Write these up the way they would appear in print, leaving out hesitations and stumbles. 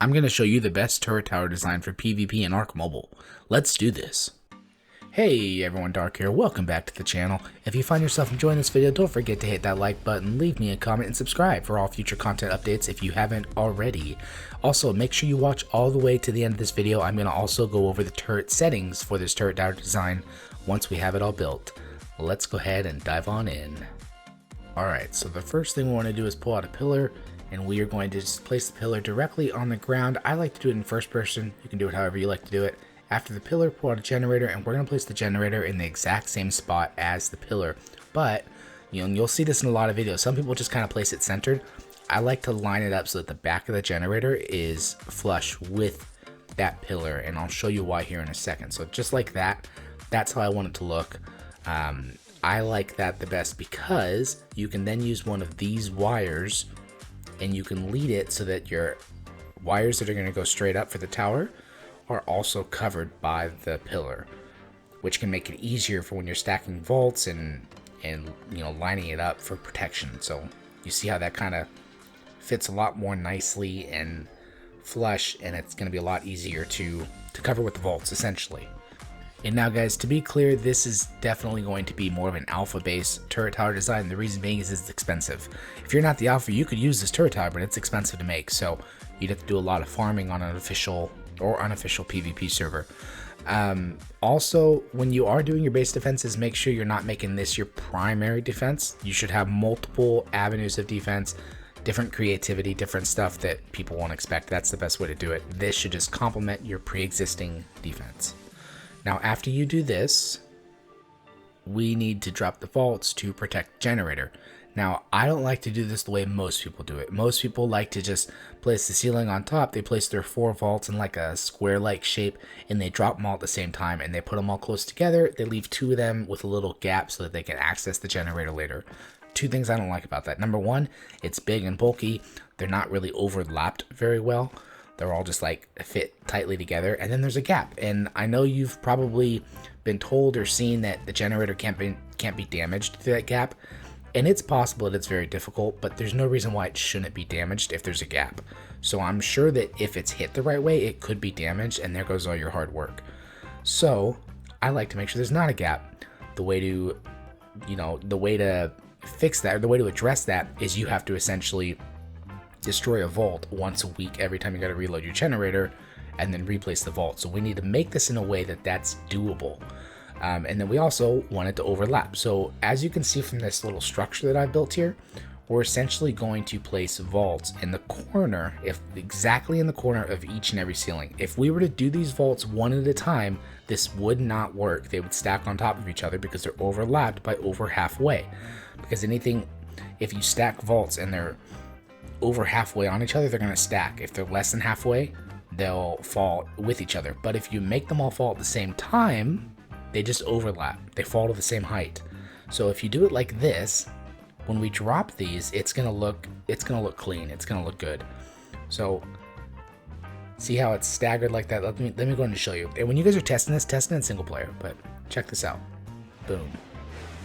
I'm going to show you the best turret tower design for PvP in Ark Mobile. Let's do this. Hey everyone, Dark here, welcome back to the channel. If you find yourself enjoying this video, don't forget to hit that like button, leave me a comment, and subscribe for all future content updates if you haven't already. Also, make sure you watch all the way to the end of this video. I'm going to also go over the turret settings for this turret tower design once we have it all built. Let's go ahead and dive on in. Alright, so the first thing we want to do is pull out a pillar, and we are going to just place the pillar directly on the ground. I like to do it in first person. You can do it however you like to do it. After the pillar, pull out a generator, and we're going to place the generator in the exact same spot as the pillar. But, you'll see this in a lot of videos. Some people just kind of place it centered. I like to line it up so that the back of the generator is flush with that pillar, and I'll show you why here in a second. So just like that, that's how I want it to look. I like that the best because you can then use one of these wires and you can lead it so that your wires that are going to go straight up for the tower are also covered by the pillar, which can make it easier for when you're stacking vaults and lining it up for protection. So you see how that kind of fits a lot more nicely and flush, and it's going to be a lot easier to cover with the vaults essentially. And now guys, to be clear, this is definitely going to be more of an alpha based turret tower design. The reason being is it's expensive. If you're not the alpha, you could use this turret tower, but it's expensive to make, so you'd have to do a lot of farming on an official or unofficial PvP server. Also, when you are doing your base defenses, make sure you're not making this your primary defense. You should have multiple avenues of defense, different creativity, different stuff that people won't expect. That's the best way to do it. This should just complement your pre-existing defense. Now, after you do this, we need to drop the vaults to protect the generator. Now, I don't like to do this the way most people do it. Most people like to just place the ceiling on top. They place their 4 vaults in like a square-like shape, and they drop them all at the same time, and they put them all close together. They leave 2 of them with a little gap so that they can access the generator later. 2 things I don't like about that. Number 1, it's big and bulky. They're not really overlapped very well. They're all just like fit tightly together, and then there's a gap. And I know you've probably been told or seen that the generator can't be damaged through that gap, and it's possible that it's very difficult, but there's no reason why it shouldn't be damaged if there's a gap. So I'm sure that if it's hit the right way, it could be damaged, and there goes all your hard work. So I like to make sure there's not a gap. The way to fix that, or the way to address that, is you have to essentially destroy a vault once a week every time you got to reload your generator and then replace the vault. So we need to make this in a way that that's doable. And then we also want it to overlap. So as you can see from this little structure that I built here, we're essentially going to place vaults in the corner, exactly in the corner of each and every ceiling. If we were to do these vaults one at a time, this would not work. They would stack on top of each other because they're overlapped by over halfway. Because if you stack vaults and they're over halfway on each other, they're going to stack. If they're less than halfway, they'll fall with each other. But if you make them all fall at the same time, they just overlap. They fall to the same height. So if you do it like this, when we drop these, it's gonna look clean. It's gonna look good. So see how it's staggered like that? Let me go ahead and show you. And when you guys are testing this, test it in single player. But check this out. Boom.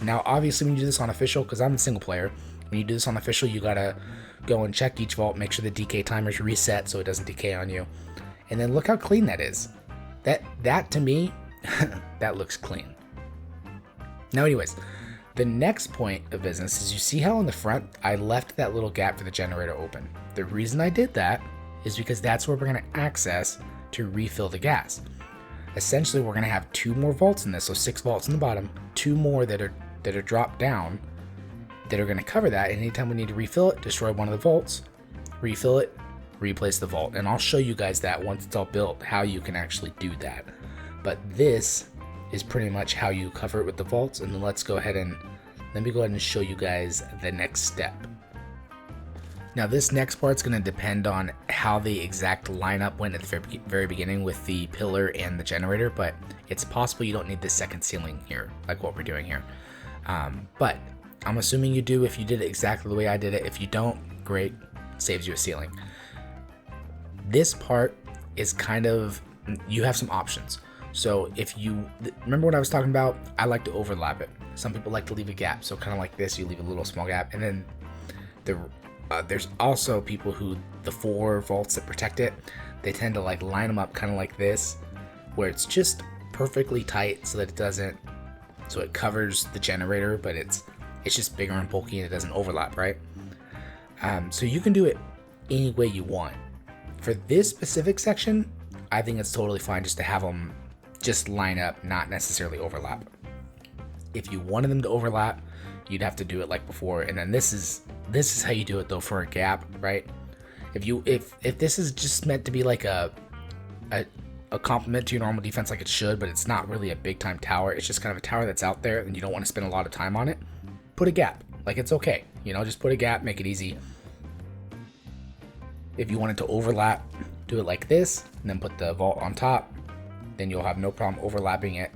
Now obviously when you do this on official, because I'm in single player, when you do this on official, you gotta go and check each vault, make sure the decay timer's reset so it doesn't decay on you. And then look how clean that is. That to me, that looks clean. Now anyways, the next point of business is you see how in the front I left that little gap for the generator open. The reason I did that is because that's where we're going to access to refill the gas. Essentially, we're going to have 2 more vaults in this, so 6 vaults in the bottom, 2 more that are dropped down that are going to cover that. And anytime we need to refill it, destroy one of the vaults, refill it, replace the vault. And I'll show you guys that once it's all built, how you can actually do that. But this is pretty much how you cover it with the vaults. And then let me go ahead and show you guys the next step. Now this next part's going to depend on how the exact lineup went at the very beginning with the pillar and the generator, but it's possible you don't need this second ceiling here, like what we're doing here. But I'm assuming you do if you did it exactly the way I did it. If you don't, great, saves you a ceiling. This part is kind of, you have some options. So if you remember what I was talking about, I like to overlap it. Some people like to leave a gap. So kind of like this, you leave a little small gap. And then there's also people who, the 4 vaults that protect it, they tend to like line them up kind of like this, where it's just perfectly tight so that it doesn't, so it covers the generator, but it's just bigger and bulky and it doesn't overlap, right? So you can do it any way you want. For this specific section, I think it's totally fine just to have them just line up, not necessarily overlap. If you wanted them to overlap, you'd have to do it like before. And then this is how you do it though for a gap, right? If this is just meant to be like a complement to your normal defense like it should, but it's not really a big time tower, it's just kind of a tower that's out there and you don't want to spend a lot of time on it, put a gap. Like, it's okay, you know, just put a gap, make it easy. If you want it to overlap, do it like this and then put the vault on top, then you'll have no problem overlapping it.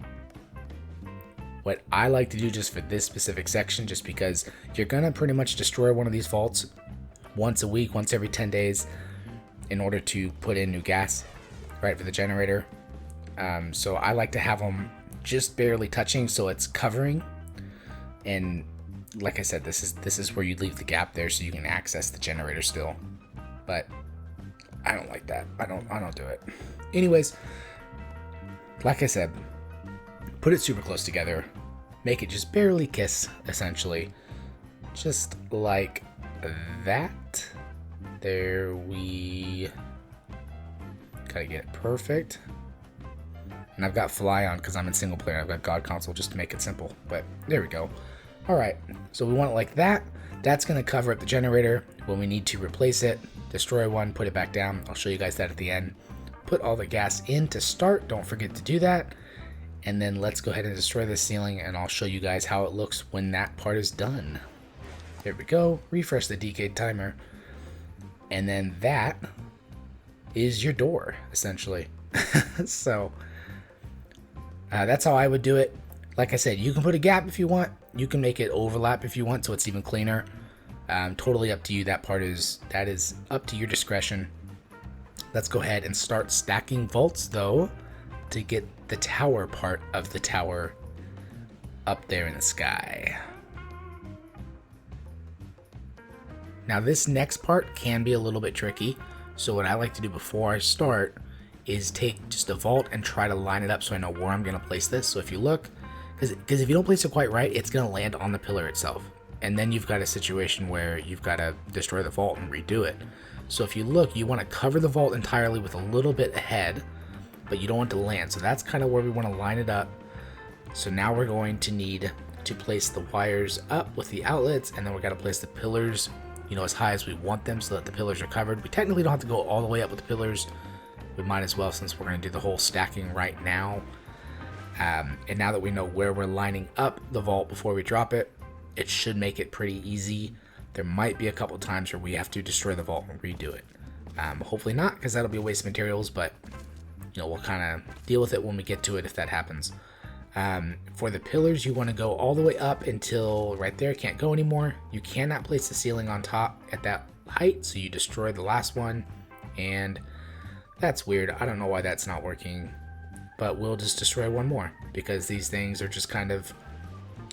What I like to do just for this specific section, just because you're gonna pretty much destroy one of these vaults once a week, once every 10 days, in order to put in new gas, right, for the generator. So I like to have them just barely touching so it's covering. And like I said, this is where you leave the gap there so you can access the generator still. But I don't like that. I don't do it. Anyways, like I said, put it super close together. Make it just barely kiss, essentially. Just like that. There we gotta get it perfect. And I've got fly on because I'm in single player. I've got God console just to make it simple. But there we go. Alright, so we want it like that. That's gonna cover up the generator. When we need to replace it, destroy one, put it back down. I'll show you guys that at the end. Put all the gas in to start. Don't forget to do that. And then let's go ahead and destroy this ceiling, and I'll show you guys how it looks when that part is done. There we go. Refresh the decayed timer. And then that is your door, essentially. So that's how I would do it. Like I said, you can put a gap if you want. You can make it overlap if you want, so it's even cleaner. Totally up to you. That is up to your discretion. Let's go ahead and start stacking vaults, though, to get the tower part of the tower up there in the sky. Now this next part can be a little bit tricky, so what I like to do before I start is take just a vault and try to line it up so I know where I'm going to place this. So if you look, because if you don't place it quite right, it's going to land on the pillar itself, and then you've got a situation where you've got to destroy the vault and redo it. So if you look, you want to cover the vault entirely with a little bit ahead, but you don't want to land. So that's kind of where we want to line it up. So now we're going to need to place the wires up with the outlets, and then we're going to place the pillars, you know, as high as we want them so that the pillars are covered. We technically don't have to go all the way up with the pillars. We might as well, since we're going to do the whole stacking right now. And now that we know where we're lining up the vault before we drop it, it should make it pretty easy. There might be a couple times where we have to destroy the vault and redo it. Hopefully not, because that'll be a waste of materials, but you know, we'll kind of deal with it when we get to it if that happens. For the pillars, you want to go all the way up until right there, can't go anymore. You cannot place the ceiling on top at that height, so you destroy the last one, and that's weird. I don't know why that's not working, but we'll just destroy one more, because these things are just kind of,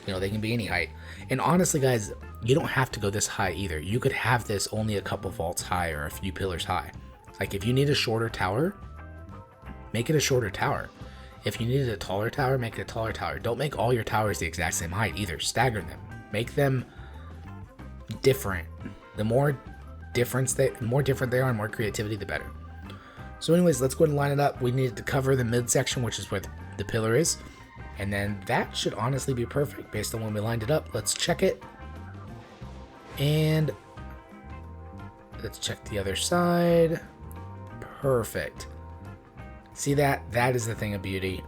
you know, they can be any height. And honestly, guys, you don't have to go this high either. You could have this only a couple vaults high or a few pillars high. Like if you need a shorter tower, make it a shorter tower. If you needed a taller tower, make it a taller tower. Don't make all your towers the exact same height either. Stagger them. Make them different. The more different they are and more creativity, the better. So anyways, let's go ahead and line it up. We need to cover the midsection, which is where the pillar is. And then that should honestly be perfect based on when we lined it up. Let's check it. And let's check the other side. Perfect. See that? That is the thing of beauty.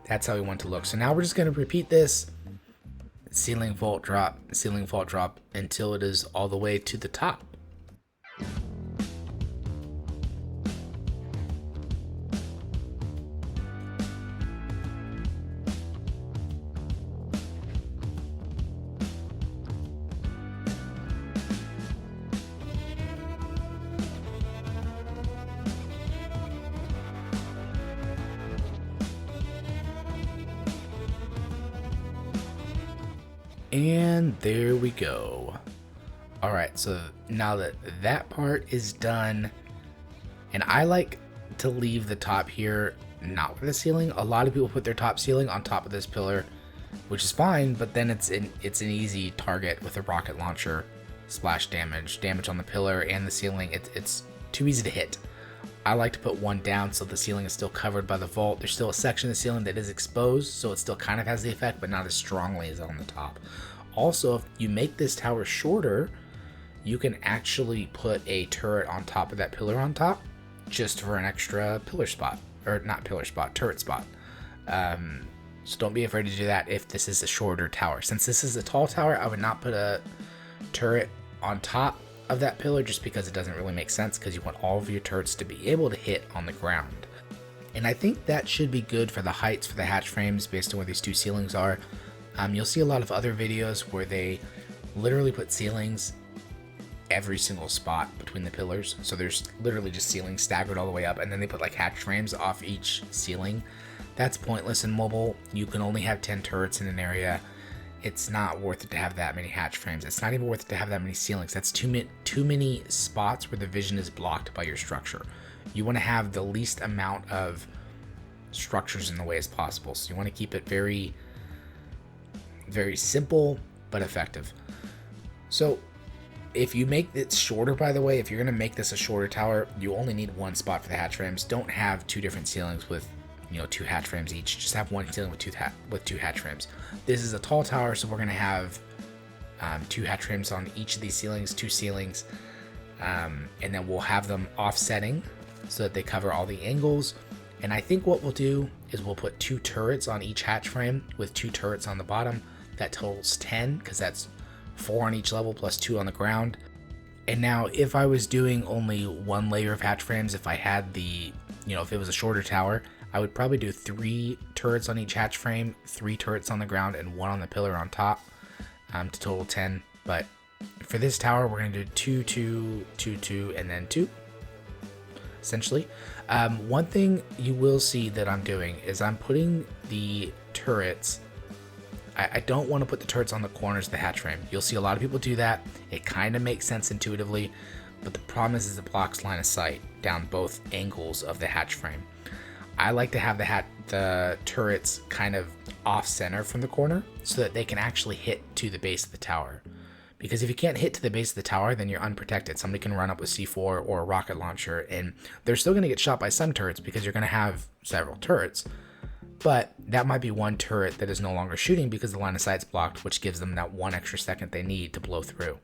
That's how we want it to look. So now we're just going to repeat this. Ceiling vault drop until it is all the way to the top. And there we go. Alright, so now that that part is done, and I like to leave the top here not with the ceiling. A lot of people put their top ceiling on top of this pillar, which is fine, but then it's an easy target with a rocket launcher, splash damage on the pillar and the ceiling. It's too easy to hit. I like to put one down so the ceiling is still covered by the vault. There's still a section of the ceiling that is exposed, so it still kind of has the effect, but not as strongly as on the top. Also, if you make this tower shorter, you can actually put a turret on top of that pillar on top, just for an extra pillar spot, or not pillar spot, turret spot. So don't be afraid to do that if this is a shorter tower. Since this is a tall tower, I would not put a turret on top of that pillar just because it doesn't really make sense, because you want all of your turrets to be able to hit on the ground. And I think that should be good for the heights for the hatch frames based on where these two ceilings are. You'll see a lot of other videos where they literally put ceilings every single spot between the pillars. So there's literally just ceilings staggered all the way up, and then they put like hatch frames off each ceiling. That's pointless in mobile. You can only have 10 turrets in an area. It's not worth it to have that many hatch frames. It's not even worth it to have that many ceilings. That's too many spots where the vision is blocked by your structure. You want to have the least amount of structures in the way as possible. So you want to keep it very, very simple but effective. So if you make it shorter, by the way, if you're going to make this a shorter tower, you only need one spot for the hatch frames. Don't have two different ceilings with, you know, 2 hatch frames each. Just have one ceiling with two hatch frames. This is a tall tower, so we're going to have 2 hatch frames on each of these ceilings, 2 ceilings, and then we'll have them offsetting so that they cover all the angles. And I think what we'll do is we'll put 2 turrets on each hatch frame with 2 turrets on the bottom. That totals 10, because that's 4 on each level plus 2 on the ground. And now if I was doing only 1 layer of hatch frames, if I had the, you know, if it was a shorter tower, I would probably do 3 turrets on each hatch frame, 3 turrets on the ground, and 1 on the pillar on top, to total 10. But for this tower, we're going to do 2, 2, 2, 2, and then 2, essentially. One thing you will see that I'm doing is I'm putting the turrets. I don't want to put the turrets on the corners of the hatch frame. You'll see a lot of people do that. It kind of makes sense intuitively, but the problem is it blocks line of sight down both angles of the hatch frame. I like to have the turrets kind of off center from the corner so that they can actually hit to the base of the tower. Because if you can't hit to the base of the tower, then you're unprotected. Somebody can run up with C4 or a rocket launcher, and they're still going to get shot by some turrets because you're going to have several turrets. But that might be one turret that is no longer shooting because the line of sight's blocked, which gives them that 1 extra second they need to blow through.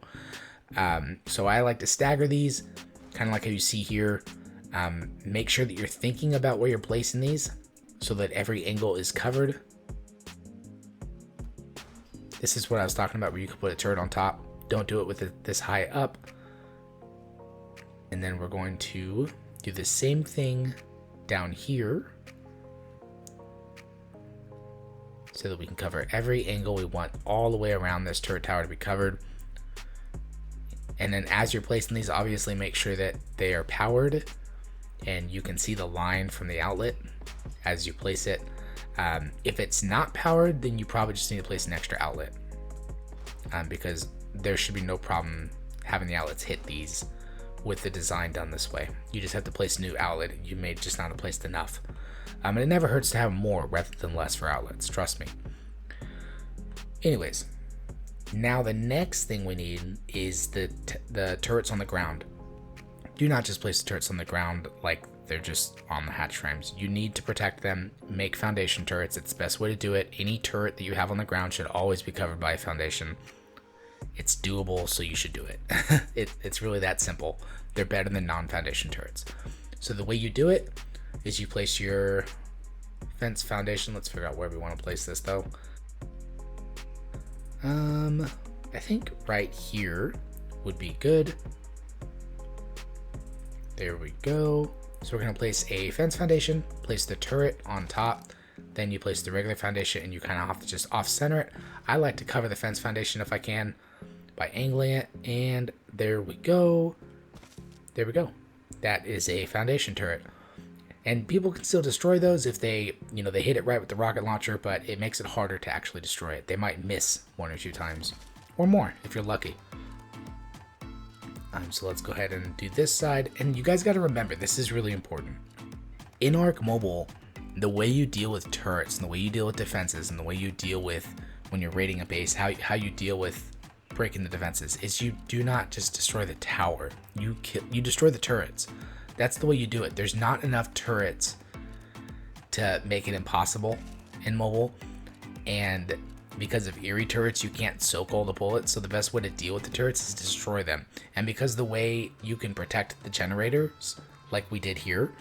So I like to stagger these, kind of like how you see here. Make sure that you're thinking about where you're placing these so that every angle is covered. This is what I was talking about, where you could put a turret on top. Don't do it with it this high up. And then we're going to do the same thing down here, so that we can cover every angle. We want all the way around this turret tower to be covered. And then as you're placing these, obviously make sure that they are powered and you can see the line from the outlet as you place it. If it's not powered, then you probably just need to place an extra outlet, because there should be no problem having the outlets hit these with the design done this way. You just have to place a new outlet. You may just not have placed enough. And it never hurts to have more rather than less for outlets, trust me. Anyways, now the next thing we need is the turrets on the ground. Do not just place the turrets on the ground like they're just on the hatch frames. You need to protect them. Make foundation turrets. It's the best way to do it. Any turret that you have on the ground should always be covered by a foundation. It's doable, so you should do it. It's really that simple. They're better than non-foundation turrets. So the way you do it is you place your fence foundation. Let's figure out where we want to place this though. I think right here would be good. There we go. So we're going to place a fence foundation, place the turret on top, then you place the regular foundation, and you kind of have to just off center it. I like to cover the fence foundation if I can by angling it, and there we go. There we go. That is a foundation turret. And people can still destroy those if they hit it right with the rocket launcher, but it makes it harder to actually destroy it. They might miss 1 or 2 times, or more if you're lucky. So let's go ahead and do this side. And you guys got to remember, this is really important. In Ark Mobile, the way you deal with turrets and the way you deal with defenses and the way you deal with when you're raiding a base, how you deal with breaking the defenses is you do not just destroy the tower. You destroy the turrets. That's the way you do it. There's not enough turrets to make it impossible in mobile, and because of eerie turrets, you can't soak all the bullets, so the best way to deal with the turrets is to destroy them. And because the way you can protect the generators, like we did here,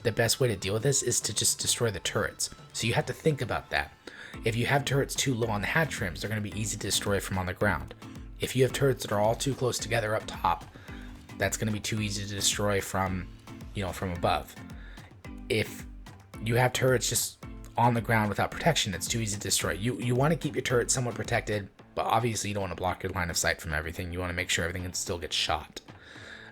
the best way to deal with this is to just destroy the turrets. So you have to think about that. If you have turrets too low on the hatch rims, they're going to be easy to destroy from on the ground. If you have turrets that are all too close together up top, that's going to be too easy to destroy from, from above. If you have turrets just on the ground without protection, it's too easy to destroy. You want to keep your turrets somewhat protected, but obviously you don't want to block your line of sight from everything. You want to make sure everything can still get shot.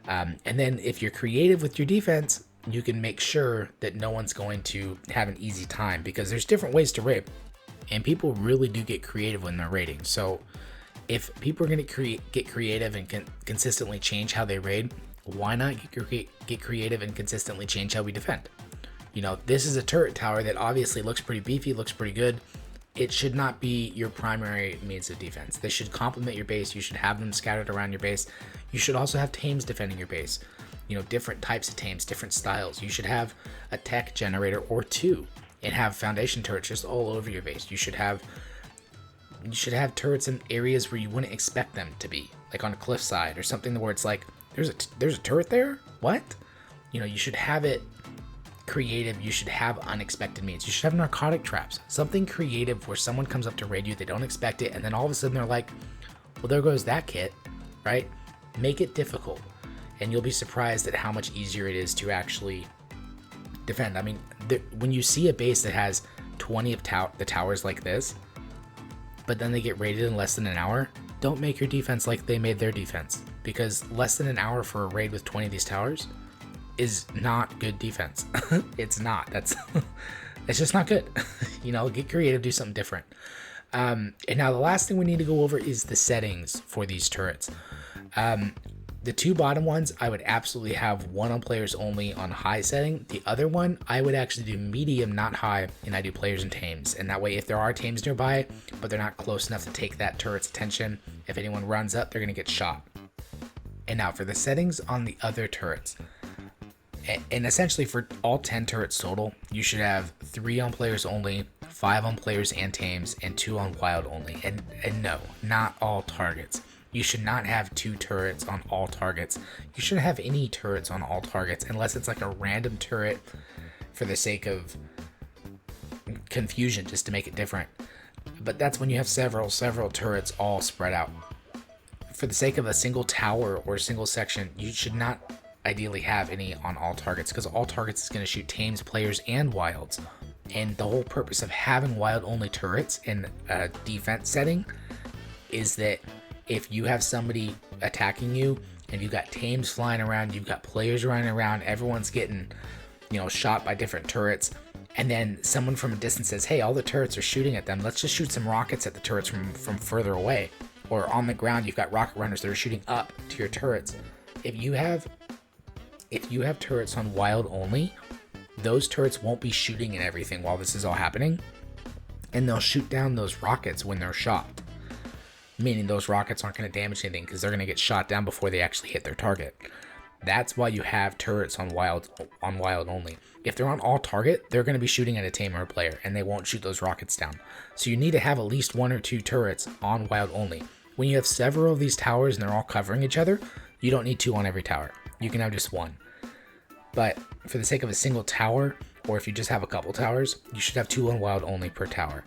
And then if you're creative with your defense, you can make sure that no one's going to have an easy time, because there's different ways to raid, and people really do get creative when they're raiding. So if people are going to get creative and consistently change how they raid, why not get creative and consistently change how we defend? This is a turret tower that obviously looks pretty beefy, looks pretty good. It should not be your primary means of defense. They should complement your base. You should have them scattered around your base. You should also have tames defending your base. Different types of tames, different styles. You should have a tech generator or two and have foundation turrets just all over your base. You should have turrets in areas where you wouldn't expect them to be, like on a cliffside or something where it's like, there's a turret there? What? You should have it creative. You should have unexpected means. You should have narcotic traps, something creative where someone comes up to raid you, they don't expect it, and then all of a sudden they're like, well, there goes that kit, right? Make it difficult, and you'll be surprised at how much easier it is to actually defend. I mean, when you see a base that has 20 of the towers like this, but then they get raided in less than an hour, don't make your defense like they made their defense, because less than an hour for a raid with 20 of these towers is not good defense. It's not. It's just not good. Get creative, do something different. And now the last thing we need to go over is the settings for these turrets. The two bottom ones, I would absolutely have one on players only on high setting. The other one, I would actually do medium, not high, and I do players and tames. And that way, if there are tames nearby, but they're not close enough to take that turret's attention, if anyone runs up, they're going to get shot. And now for the settings on the other turrets. And essentially for all 10 turrets total, you should have 3 on players only, 5 on players and tames, and 2 on wild only. And no, not all targets. You should not have 2 turrets on all targets. You shouldn't have any turrets on all targets unless it's like a random turret for the sake of confusion, just to make it different. But that's when you have several turrets all spread out. For the sake of a single tower or a single section, you should not ideally have any on all targets, because all targets is going to shoot tames, players, and wilds. And the whole purpose of having wild only turrets in a defense setting is that if you have somebody attacking you and you've got tames flying around, you've got players running around, everyone's getting, shot by different turrets, and then someone from a distance says, hey, all the turrets are shooting at them, let's just shoot some rockets at the turrets from further away. Or on the ground, you've got rocket runners that are shooting up to your turrets. If you have turrets on wild only, those turrets won't be shooting and everything while this is all happening, and they'll shoot down those rockets when they're shot. Meaning those rockets aren't going to damage anything because they're going to get shot down before they actually hit their target. That's why you have turrets on wild only. If they're on all target, they're going to be shooting at a tame or a player, and they won't shoot those rockets down. So you need to have at least 1 or 2 turrets on wild only. When you have several of these towers and they're all covering each other, you don't need 2 on every tower. You can have just 1. But for the sake of a single tower, or if you just have a couple towers, you should have 2 on wild only per tower.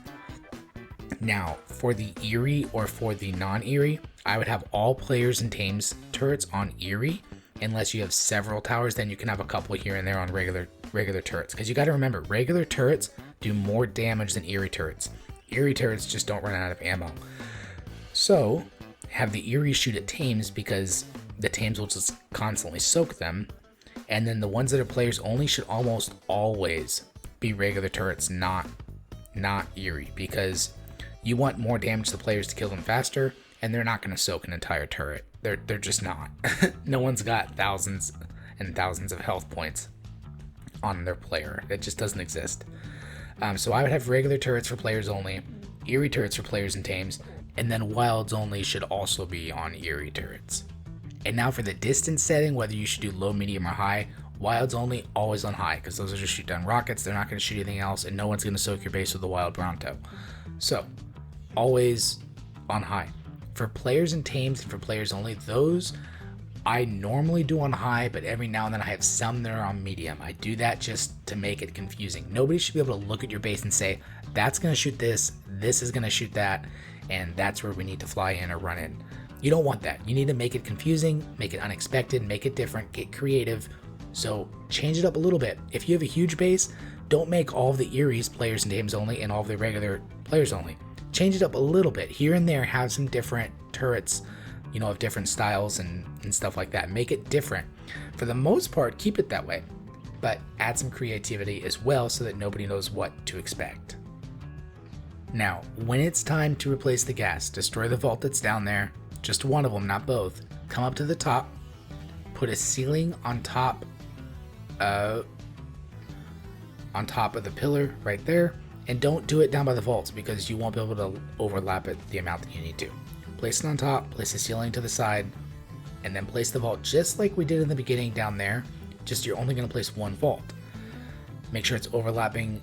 Now, for the Eerie or for the non-Eerie, I would have all players and tames turrets on Eerie, unless you have several towers, then you can have a couple here and there on regular turrets. Because you got to remember, regular turrets do more damage than Eerie turrets. Eerie turrets just don't run out of ammo. So, have the Eerie shoot at tames, because the tames will just constantly soak them. And then the ones that are players only should almost always be regular turrets, not Eerie, because you want more damage to players to kill them faster, and they're not going to soak an entire turret. They're just not. No one's got thousands and thousands of health points on their player. It just doesn't exist. So I would have regular turrets for players only, eerie turrets for players and tames, and then wilds only should also be on eerie turrets. And now for the distance setting, whether you should do low, medium, or high, wilds only, always on high, because those are just shoot down rockets. They're not going to shoot anything else, and no one's going to soak your base with a wild Bronto. So always on high. For players and tames and for players only, those I normally do on high, but every now and then I have some that are on medium. I do that just to make it confusing. Nobody should be able to look at your base and say, that's going to shoot this is going to shoot that, and that's where we need to fly in or run in. You don't want that. You need to make it confusing, make it unexpected, make it different, get creative. So change it up a little bit. If you have a huge base, don't make all of the Eries players and tames only and all of the regular players only. Change it up a little bit. Here and there, have some different turrets, of different styles and stuff like that. Make it different. For the most part, keep it that way, but add some creativity as well so that nobody knows what to expect. Now, when it's time to replace the gas, destroy the vault that's down there, just one of them, not both. Come up to the top, put a ceiling on top of the pillar right there, and don't do it down by the vaults because you won't be able to overlap it the amount that you need to. Place it on top, place the ceiling to the side, and then place the vault just like we did in the beginning down there, just you're only going to place one vault. Make sure it's overlapping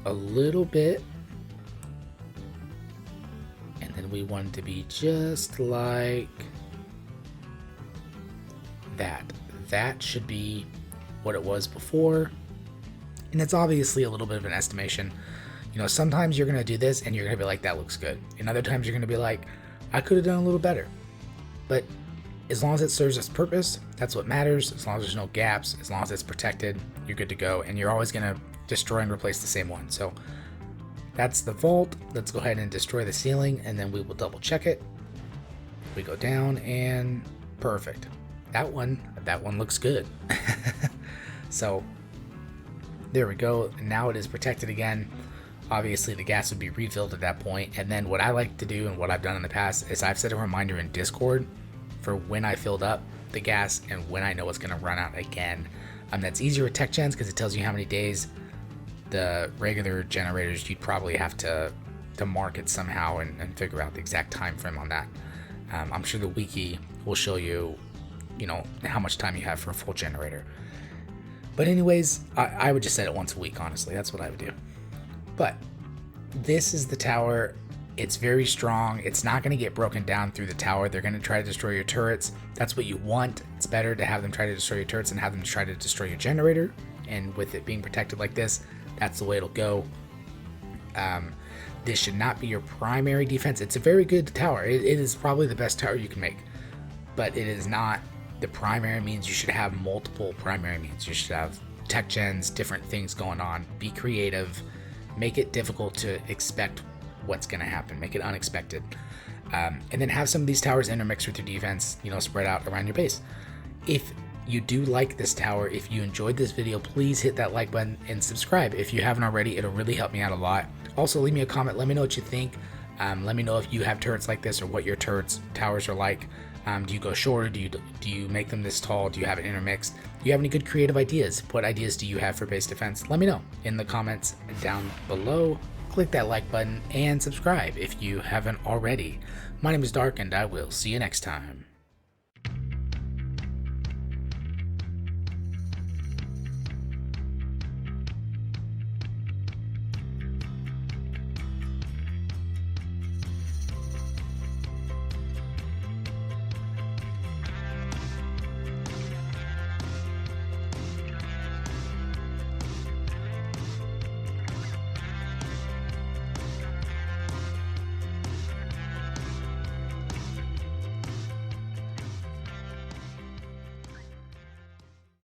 a little bit, and then we want it to be just like that. That should be what it was before, and it's obviously a little bit of an estimation. Sometimes you're going to do this and you're going to be like, that looks good, and other times you're going to be like, I could have done a little better. But as long as it serves its purpose, that's what matters. As long as there's no gaps, as long as it's protected, you're good to go, and you're always going to destroy and replace the same one. So that's the vault. Let's go ahead and destroy the ceiling, and then we will double check it. We go down, and perfect. That one looks good. So there we go. Now it is protected again. Obviously the gas would be refilled at that point, and then what I like to do and what I've done in the past is I've set a reminder in Discord for when I filled up the gas and when I know it's going to run out again. That's easier with tech gens because it tells you how many days. The regular generators, you'd probably have to mark it somehow and figure out the exact time frame on that. I'm sure the wiki will show you, how much time you have for a full generator. But anyways, I would just set it once a week, honestly. That's what I would do. But this is the tower. It's very strong. It's not going to get broken down through the tower. They're going to try to destroy your turrets. That's what you want. It's better to have them try to destroy your turrets and have them try to destroy your generator. And with it being protected like this, that's the way it'll go. This should not be your primary defense. It's a very good tower. It is probably the best tower you can make. But it is not the primary means. You should have multiple primary means. You should have tech gens, different things going on. Be creative. Make it difficult to expect what's going to happen. Make it unexpected. And then have some of these towers intermixed with your defense, spread out around your base. If you do like this tower, if you enjoyed this video, please hit that like button and subscribe. If you haven't already, it'll really help me out a lot. Also, leave me a comment. Let me know what you think. Let me know if you have turrets like this or what your towers are like. Do you go shorter? Do you make them this tall? Do you have it intermixed? Do you have any good creative ideas? What ideas do you have for base defense? Let me know in the comments down below. Click that like button and subscribe if you haven't already. My name is Dark, and I will see you next time.